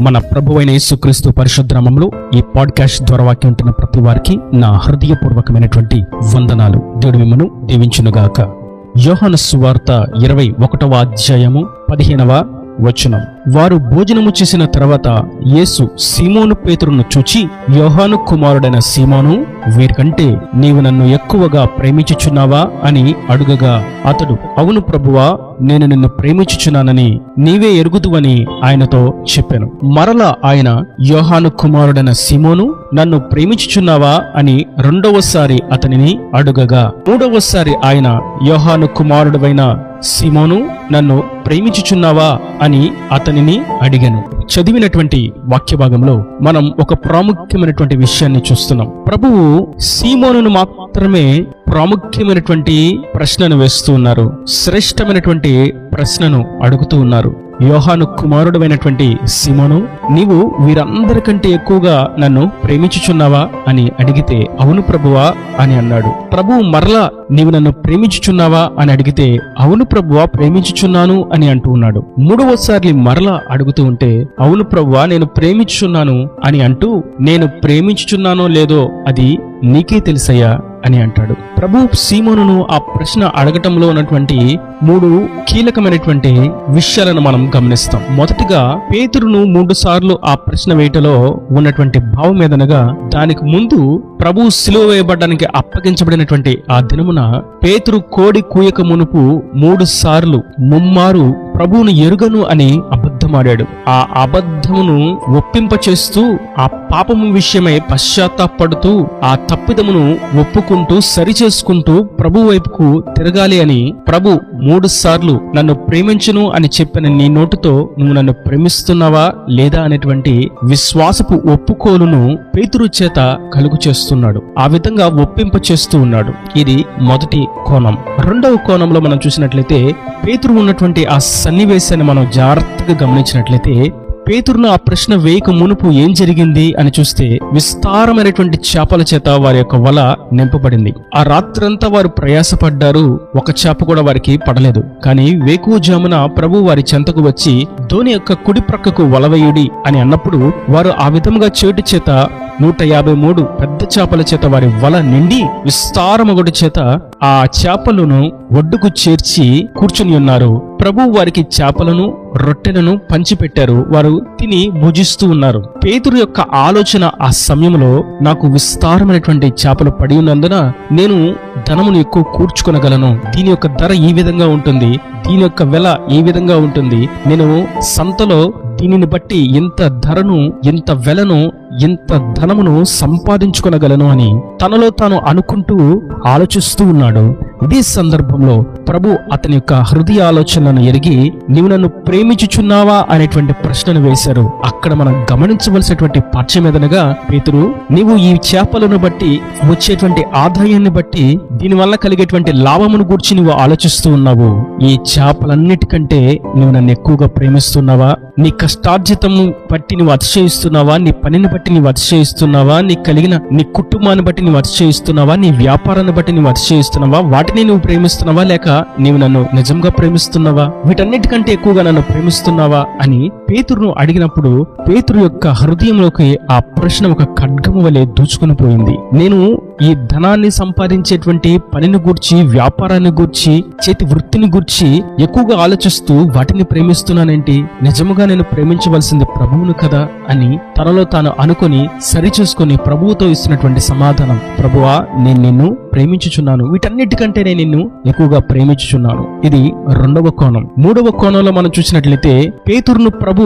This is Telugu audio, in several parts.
మన ప్రభువైన యేసుక్రీస్తు పరిశుద్ధ నామములో ఈ పాడ్కాస్ట్ ద్వారా వాక్యం ఉంటున్న ప్రతి వారికి నా హృదయపూర్వకమైనటువంటి వందనాలు. దేవుడు మిమ్మను దీవించునుగాక. యోహాను సువార్త 21వ అధ్యాయము 15వ వచనం. వారు భోజనము చేసిన తర్వాత యేసు సీమోను పేతురును చూచి, యోహాను కుమారుడైన సీమోను, వీరికంటే నీవు నన్ను ఎక్కువగా ప్రేమించుచున్నావా అని అడుగగా, అతడు, అవును ప్రభువా, నేను నిన్ను ప్రేమించుచున్నానని నీవే ఎరుగుదువని ఆయనతో చెప్పాను. మరలా ఆయన, యోహాను కుమారుడైన సీమోను, నన్ను ప్రేమించుచున్నావా అని రెండవసారి అతనిని అడుగగా, మూడవసారి ఆయన, యోహాను కుమారుడైన సీమోను, నన్ను ప్రేమించుచున్నావా అని అతనిని అడిగాను. చదివినటువంటి వాక్య భాగంలో మనం ఒక ప్రాముఖ్యమైనటువంటి విషయాన్ని చూస్తున్నాం. ప్రభువు సీమోనును మాత్రమే ప్రాముఖ్యమైనటువంటి ప్రశ్నను వేస్తూ ఉన్నారు. శ్రేష్టమైనటువంటి ప్రశ్నను అడుగుతూ ఉన్నారు. యోహాను కుమారుడైనటువంటి సీమోను, నీవు వీరందరికంటే ఎక్కువగా నన్ను ప్రేమించుచున్నావా అని అడిగితే, అవును ప్రభువా అని అన్నాడు. ప్రభువు మరలా, నీవు నన్ను ప్రేమించుచున్నావా అని అడిగితే, అవును ప్రభువా, ప్రేమించుచున్నాను అని అంటూ ఉన్నాడు. మూడవసారి మరలా అడుగుతూ ఉంటే, అవును ప్రభువా, నేను ప్రేమించుచున్నాను అని అంటూ, నేను ప్రేమించుచున్నానో లేదో అది నీకే తెలుసయ్యా అని అంటాడు. ప్రభు సీమోనును ఆ ప్రశ్న అడగటంలో ఉన్నటువంటి 3 కీలకమైనటువంటి విషయాలను మనం గమనిస్తాం. మొదటిగా, పేతురును 3 సార్లు ఆ ప్రశ్న వేయటలో ఉన్నటువంటి భావం ఏదనగా, దానికి ముందు ప్రభు సిలువ వేయబడ్డానికి అప్పగించబడినటువంటి ఆ దినమున పేతురు కోడి కూయక మునుపు 3 సార్లు ముమ్మారు ప్రభువును ఎరుగను అని అబద్ధమాడాడు. ఆ అబద్ధమును ఒప్పింపచేస్తూ, ఆ పాపము విషయమై పశ్చాత్తాపడుతూ, ఆ తప్పిదమును ఒప్పుకుంటూ సరిచేసుకుంటూ ప్రభు వైపుకు తిరగాలి అని ప్రభు 3 సార్లు నన్ను ప్రేమించును అని చెప్పిన నీ నోటితో నువ్వు నన్ను ప్రేమిస్తున్నావా లేదా అనేటువంటి విశ్వాసపు ఒప్పుకోలును పేతురు చేత కలుగు చేస్తున్నాడు. ఆ విధంగా ఒప్పింప చేస్తూ ఉన్నాడు. ఇది మొదటి కోణం. రెండవ కోణంలో మనం చూసినట్లయితే, పేతురు ఉన్నటువంటి ఆ సన్నివేశాన్ని మనం జాగ్రత్తగా గమనించినట్లయితే, పేతురును ఆ ప్రశ్న వేయక మునుపు ఏం జరిగింది అని చూస్తే, విస్తారమైనటువంటి చేపల చేత వారి యొక్క వల నింపబడింది. ఆ రాత్రంతా వారు ప్రయాసపడ్డారు, ఒక చేప కూడా వారికి పడలేదు. కానీ వేకువజామున ప్రభు వారి చెంతకు వచ్చి, ధోని యొక్క కుడి ప్రక్కకు వలవేయుడి అని అన్నప్పుడు, వారు ఆ విధంగా చేటు చేత 153 పెద్ద చేపల చేత వారి వల నిండి విస్తారమొగటి చేత ఆ చేపలను ఒడ్డుకు చేర్చి కూర్చుని ఉన్నారు. ప్రభు వారికి చేపలను రొట్టెలను పంచిపెట్టారు. వారు తిని భుజిస్తూ ఉన్నారు. పేతురు యొక్క ఆలోచన ఆ సమయంలో, నాకు విస్తారమైనటువంటి చేపలు పడి ఉన్నందున నేను ధనమును ఎక్కువ కూర్చుకొనగలను. దీని యొక్క ధర ఈ విధంగా ఉంటుంది, దీని యొక్క వెల ఈ విధంగా ఉంటుంది. నేను సంతలో దీనిని బట్టి ఇంత ధరను, ఇంత వెలను, ఇంత ధనమును సంపాదించుకొనగలను అని తనలో తాను అనుకుంటూ ఆలోచిస్తూ ఉన్నాడు. ఇదే సందర్భంలో ప్రభు అతని యొక్క హృదయ ఆలోచనలను ఎరిగి, నీవు నన్ను ప్రేమించుచున్నావా అనేటువంటి ప్రశ్నను వేశారు. అక్కడ మనం గమనించవలసినటువంటి పాఠ్యం ఏదనగా, పేతురు, నీవు ఈ చేపలను బట్టి వచ్చేటువంటి ఆదాయాన్ని బట్టి దీనివల్ల కలిగేటువంటి లాభమును గూర్చి నువ్వు ఆలోచిస్తూ ఉన్నావు. ఈ చేపలన్నిటికంటే నువ్వు నన్ను ఎక్కువగా ప్రేమిస్తున్నావా? నీ కష్టార్జితము బట్టి నువ్వు అతిశయిస్తున్నావా? నీ పనిని బట్టి నువ్వు అతిశయిస్తున్నావా? నీ కలిగిన నీ కుటుంబాన్ని బట్టి నువ్వు అతిశయిస్తున్నావా? నీ వ్యాపారాన్ని బట్టి నువ్వు అతిశయిస్తున్నావా? వాటిని నువ్వు ప్రేమిస్తున్నావా, లేక నీవు నన్ను నిజంగా ప్రేమిస్తున్నావా? వీటన్నిటికంటే ఎక్కువగా నన్ను ప్రేమిస్తున్నావా అని పేతురును అడిగినప్పుడు, పేతురు యొక్క హృదయంలోకి ఆ ప్రశ్న ఒక ఖడ్గము వలె దూచుకుని పోయింది. నేను ఈ ధనాన్ని సంపాదించేటువంటి పనిని గూర్చి, వ్యాపారాన్ని గూర్చి, చేతి వృత్తిని గూర్చి ఎక్కువగా ఆలోచిస్తూ వాటిని ప్రేమిస్తున్నానేంటి? నిజముగా నేను ప్రేమించవలసింది ప్రభువును కదా అని తనలో తాను అనుకొని సరిచూసుకొని ప్రభువుతో ఇస్తున్నటువంటి సమాధానం, ప్రభువా, నేను నిన్ను ప్రేమించుచున్నాను, వీటన్నిటికంటే నేను నిన్ను ఎక్కువగా ప్రేమించుచున్నాను. ఇది రెండవ కోణం. మూడవ కోణంలో మనం చూసినట్లయితే, పేతురును ప్రభు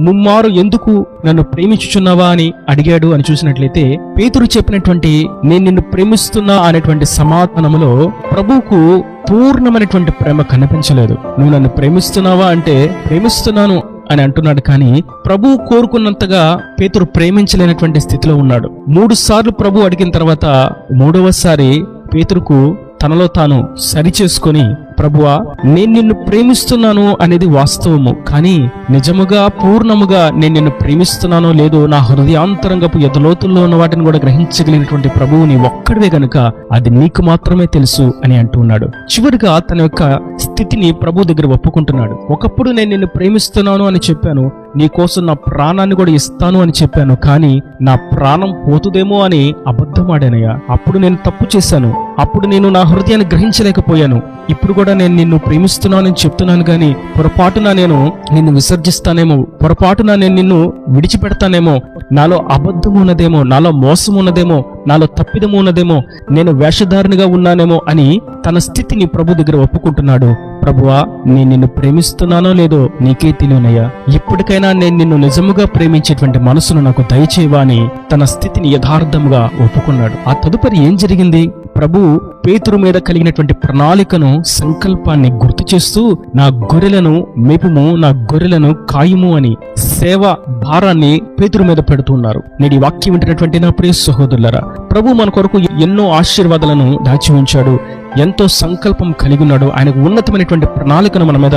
ముమ్మారు ఎందుకు నన్ను ప్రేమించుచున్నావా అని అడిగాడు అని చూసినట్లయితే, పేతురు చెప్పినటువంటి నేను నిన్ను ప్రేమిస్తున్నా అనేటువంటి సమాధానములో ప్రభువుకు పూర్ణమైనటువంటి ప్రేమ కనిపించలేదు. నువ్వు నన్ను ప్రేమిస్తున్నావా అంటే ప్రేమిస్తున్నాను అని అంటున్నాడు. కానీ ప్రభు కోరుకున్నంతగా పేతురు ప్రేమించలేనటువంటి స్థితిలో ఉన్నాడు. 3 సార్లు ప్రభు అడిగిన తర్వాత మూడవసారి పేతురుకు తనలో తాను సరిచేసుకొని, ప్రభువా, నేను నిన్ను ప్రేమిస్తున్నాను అనేది వాస్తవము, కానీ నిజముగా పూర్ణముగా నేను నిన్ను ప్రేమిస్తున్నానో లేదో నా హృదయాంతరంగపు ఎదలోతుల్లో ఉన్న వాటిని కూడా గ్రహించగలిగినటువంటి ప్రభువు నీ ఒక్కడివే గనుక అది నీకు మాత్రమే తెలుసు అని అంటూ ఉన్నాడు. చివరిగా తన యొక్క స్థితిని ప్రభు దగ్గర ఒప్పుకుంటున్నాడు. ఒకప్పుడు నేను నిన్ను ప్రేమిస్తున్నాను అని చెప్పాను, నీ కోసం నా ప్రాణాన్ని కూడా ఇస్తాను అని చెప్పాను, కానీ నా ప్రాణం పోతుదేమో అని అబద్ధమాడానయ్యా. అప్పుడు నేను తప్పు చేశాను, అప్పుడు నేను నా హృదయాన్ని గ్రహించలేకపోయాను. ఇప్పుడు కూడా నేను నిన్ను ప్రేమిస్తున్నానని చెప్తున్నాను, కానీ పొరపాటున నేను నిన్ను విసర్జిస్తానేమో, పొరపాటున నేను నిన్ను విడిచిపెడతానేమో, నాలో అబద్ధం ఉన్నదేమో, నాలో మోసం ఉన్నదేమో, నాలో తప్పిదము ఉన్నదేమో, నేను వేషధారినిగా ఉన్నానేమో అని తన స్థితిని ప్రభు దగ్గర ఒప్పుకుంటున్నాడు. ప్రభువా, నేను నిన్ను ప్రేమిస్తున్నానో లేదో నీకే తెలియనయ్యా. ఇప్పటికైనా నేను నిన్ను నిజముగా ప్రేమించేటువంటి మనసును నాకు దయచేవా అని తన స్థితిని యథార్థంగా ఒప్పుకున్నాడు. ఆ తదుపరి ఏం జరిగింది? ప్రభు పేతురు మీద కలిగినటువంటి ప్రణాళికను, సంకల్పాన్ని గుర్తు చేస్తూ నా గొర్రెలను మేపుము, నా గొర్రెలను కాయుము అని సేవ భారాన్ని పేతురు మీద పెడుతున్నారు. నేటి వాక్యం వింటున్నటువంటి నా ప్రియ సహోదరులారా, ప్రభు మన కొరకు ఎన్నో ఆశీర్వాదాలను దాచి ఉంచాడు, ఎంతో సంకల్పం కలిగి ఉన్నాడు, ఆయనకు ఉన్నతమైనటువంటి ప్రణాళికను మన మీద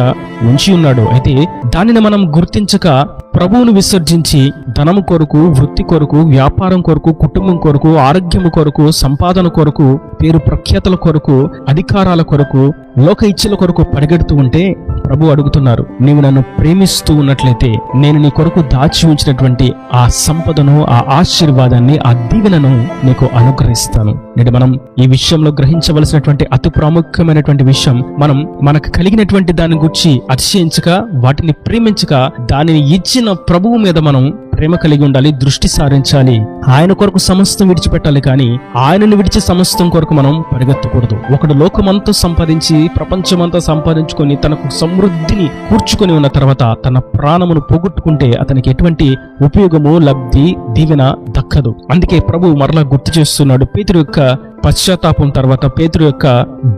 ఉంచి ఉన్నాడు. అయితే దానిని మనం గుర్తించక ప్రభువును విసర్జించి ధనము కొరకు, వృత్తి కొరకు, వ్యాపారం కొరకు, కుటుంబం కొరకు, ఆరోగ్యము కొరకు, సంపాదన కొరకు, పేరు ప్రఖ్యాతల కొరకు, అధికారాల కొరకు, లోక ఇచ్చల కొరకు పరిగెడుతూ ఉంటే ప్రభు అడుగుతున్నారు, నీవు నన్ను ప్రేమిస్తూ ఉన్నట్లయితే నేను నీ కొరకు దాచి ఉంచినటువంటి ఆ సంపదను, ఆ ఆశీర్వాదాన్ని, ఆ దీవెనను నీకు అనుగ్రహిస్తాను. నేడు మనం ఈ విషయంలో గ్రహించవలసినటువంటి అతి ప్రాముఖ్యమైనటువంటి విషయం, మనం మనకు కలిగినటువంటి దాని గురించి అతిశయించక, వాటిని ప్రేమించక, దానిని ఇచ్చిన ప్రభువు మీద మనం ప్రేమ కలిగి ఉండాలి, దృష్టి సారించాలి. ఆయన కొరకు సమస్తం విడిచిపెట్టాలి, కానీ ఆయనను విడిచి సమస్తం కొరకు మనం పరిగెత్తకూడదు. ఒకడు లోకమంతా సంపాదించి, ప్రపంచమంతా సంపాదించుకొని, తనకు సమృద్ధిని కూర్చుకొని ఉన్న తర్వాత తన ప్రాణమును పోగొట్టుకుంటే అతనికి ఎటువంటి ఉపయోగము, లబ్ధి, దీవెన దక్కదు. అందుకే ప్రభు మరలా గుర్తు చేస్తున్నాడు. పేతురు యొక్క పశ్చాత్తాపం తర్వాత, పేతురు యొక్క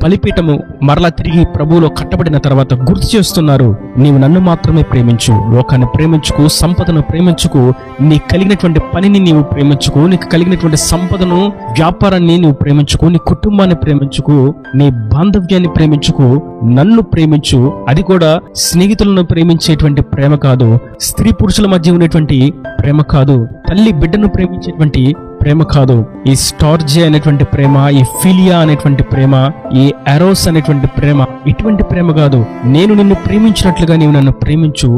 బలిపీఠము మరలా తిరిగి ప్రభువులో కట్టబడిన తర్వాత గుర్తు చేస్తున్నారు, నీవు నన్ను మాత్రమే ప్రేమించు, లోకాన్ని ప్రేమించుకు, సంపదను ప్రేమించుకు, నీకు కలిగినటువంటి పనిని నీవు ప్రేమించుకు, నీకు కలిగినటువంటి సంపదను, వ్యాపారాన్ని నీవు ప్రేమించుకు, నీ కుటుంబాన్ని ప్రేమించుకు, నీ బాంధవ్యాన్ని ప్రేమించుకు, నన్ను ప్రేమించు. అది కూడా స్నేహితులను ప్రేమించేటువంటి ప్రేమ కాదు, స్త్రీ పురుషుల మధ్య ఉండేటువంటి ప్రేమ కాదు, తల్లి బిడ్డను ప్రేమించేటువంటి ప్రేమ కాదు, ఈ స్టార్జే అనేటువంటి ప్రేమ, ఈ ఫిలియా అనేటువంటి ప్రేమ, ఈ ఎరోస్ అనేటువంటి ప్రేమ, ఇటువంటి ప్రేమ కాదు. నేను నిన్ను ప్రేమించినట్లుగా నీవు నన్ను ప్రేమించు,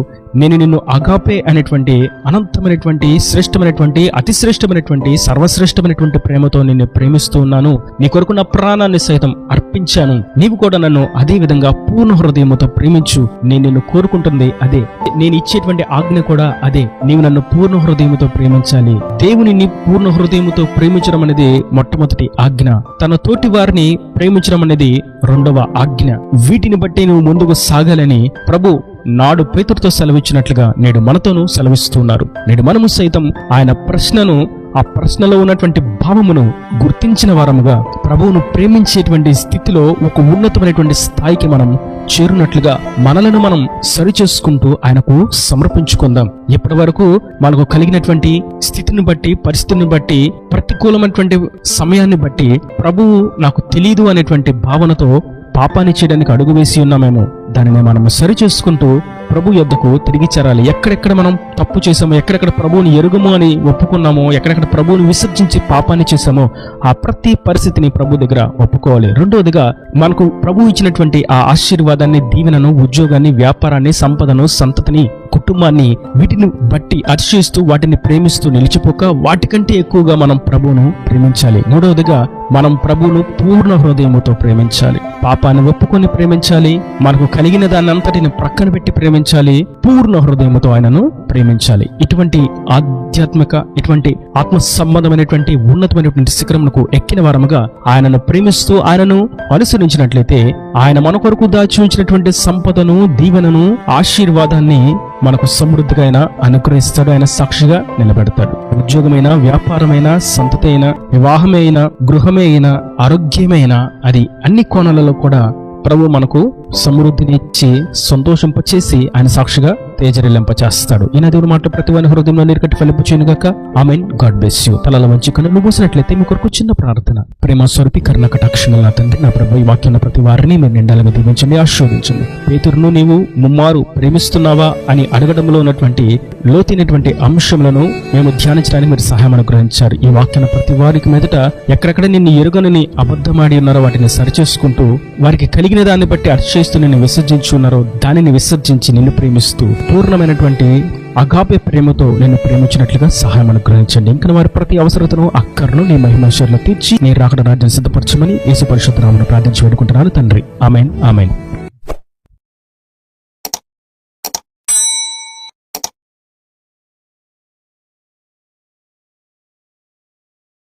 నేను నిన్ను అగాపే అనేటువంటి అనంతమైనటువంటి, శ్రేష్టమైనటువంటి, అతి శ్రేష్టమైనటువంటి, సర్వశ్రేష్టమైనటువంటి ప్రేమతో నిన్ను ప్రేమిస్తూ ఉన్నాను. నీ కొరకు నా ప్రాణాన్ని సైతం అర్పించాను. నీవు కూడా నన్ను అదే విధంగా పూర్ణ హృదయముతో ప్రేమించు. నేను నిన్ను కోరుకుంటుంది అదే, నేను ఇచ్చేటువంటి ఆజ్ఞ కూడా అదే. నీవు నన్ను పూర్ణ హృదయముతో ప్రేమించాలి. దేవునిని పూర్ణ హృదయముతో ప్రేమించడం అనేది మొట్టమొదటి ఆజ్ఞ. తన తోటి వారిని ప్రేమించడం అనేది రెండవ ఆజ్ఞ. వీటిని బట్టి నువ్వు ముందుకు సాగాలని ప్రభు నాడు పేతురుతో సెలవిచ్చినట్లుగా నేడు మనతోనూ సెలవిస్తున్నారు. నేడు మనము సైతం ఆయన ప్రశ్నను, ఆ ప్రశ్నలో ఉన్నటువంటి భావమును గుర్తించిన వారముగా ప్రభువును ప్రేమించేటువంటి స్థితిలో ఒక ఉన్నతమైనటువంటి స్థాయికి మనం చేరునట్లుగా మనలను మనం సరిచేసుకుంటూ ఆయనకు సమర్పించుకుందాం. ఇప్పటి వరకు మనకు కలిగినటువంటి స్థితిని బట్టి, పరిస్థితిని బట్టి, ప్రతికూలమైనటువంటి సమయాన్ని బట్టి ప్రభువు నాకు తెలీదు అనేటువంటి భావనతో పాపాన్ని చేయడానికి అడుగు వేసి ఉన్నామేమో. దానిని మనం సరి చేసుకుంటూ ప్రభు యొద్దకు తిరిగి చేరాలి. ఎక్కడెక్కడ మనం తప్పు చేసామో, ఎక్కడెక్కడ ప్రభువుని ఎరుగము అని ఒప్పుకున్నామో, ఎక్కడెక్కడ ప్రభువుని విసర్జించి పాపాన్ని చేశామో, ఆ ప్రతి పరిస్థితిని ప్రభు దగ్గర ఒప్పుకోవాలి. రెండవదిగా, మనకు ప్రభు ఇచ్చినటువంటి ఆ ఆశీర్వాదాన్ని, దీవెనను, ఉద్యోగాన్ని, వ్యాపారాన్ని, సంపదను, సంతతిని, కుటుంబాన్ని, వీటిని బట్టి అతిశయిస్తూ వాటిని ప్రేమిస్తూ నిలిచిపోక వాటికంటే ఎక్కువగా మనం ప్రభువును ప్రేమించాలి. మూడవదిగా, మనం ప్రభువును పూర్ణ హృదయముతో ప్రేమించాలి. పాపాన్ని ఒప్పుకొని ప్రేమించాలి. మనకు కలిగిన దాన్ని అంతటిని ప్రక్కన పెట్టి ప్రేమించాలి. పూర్ణ హృదయముతో ఆయనను ప్రేమించాలి. ఇటువంటి ఆధ్యాత్మిక, ఇటువంటి ఆత్మ సంబంధమైనటువంటి ఉన్నతమైనటువంటి శిఖరమునకు ఎక్కిన వారముగా ఆయనను ప్రేమిస్తూ ఆయనను అనుసరించినట్లయితే ఆయన మన కొరకు దాచి ఉంచినటువంటి సంపదను, దీవెనను, ఆశీర్వాదాన్ని మనకు సమృద్ధిగా ఆయన అనుగ్రహిస్తాడు. ఆయన సాక్షిగా నిలబెడతాడు. ఉద్యోగమైన, వ్యాపారమైన, సంతతి అయినా, వివాహమే అయినా, గృహమే అయినా, ఆరోగ్యమే అయినా, అది అన్ని కోణాలలో కూడా ప్రభు మనకు సమృద్ధిని ఇచ్చి సంతోషింపచేసి ఆయన సాక్షిగా తేజరిల్లింపచేస్తాడు. ఈయన దేవుని మాట ప్రతి వాని హృదయంలో నీరుకట్టి ఫలింపచేయునుగాక. ఆమేన్. God bless you. తలల వంచి కన్నులు మూసినట్లయితే మీ కొరకు చిన్న ప్రార్థన. ప్రేమ స్వరూపి కరుణ కటాక్షముల నా తండ్రి, నా ప్రభు, ఈ వాక్యం ప్రతి వారిని మీరు నిండాలని దీవించండి, ఆశీర్వదించండి. పేతురును నీవు ముమ్మారు ప్రేమిస్తున్నావా అని అడగడంలో ఉన్నటువంటి లోతైనటువంటి అంశములను మేము ధ్యానించడానికి మీరు సహాయం అనుగ్రహించారు. ఈ వాక్యాన్ని ప్రతి వారికి మీదట ఎక్కడెక్కడ నిన్ను ఎరుగనని అబద్ధమాడి ఉన్నారో వాటిని సరిచేసుకుంటూ వారికి కలిగిన దాన్ని బట్టి అతిశయ చేస్తూ నిన్ను విసర్జించి ఉన్నారో దానిని విసర్జించి నిన్ను ప్రేమిస్తూ పూర్ణమైనటువంటి అగాపే ప్రేమతో నిన్ను ప్రేమించినట్లుగా సహాయం అనుగ్రహించండి. ఇంకా వారి ప్రతి అవసరతను అక్కర్ను నీ మహిమాశ్వర్లో తీర్చి నీ రాకడ రాజ్యం సిద్ధపరచమని యేసు పరిశుద్ధ నామమున ప్రార్థించి వేడుకుంటున్నాను తండ్రి. ఆమేన్, ఆమేన్.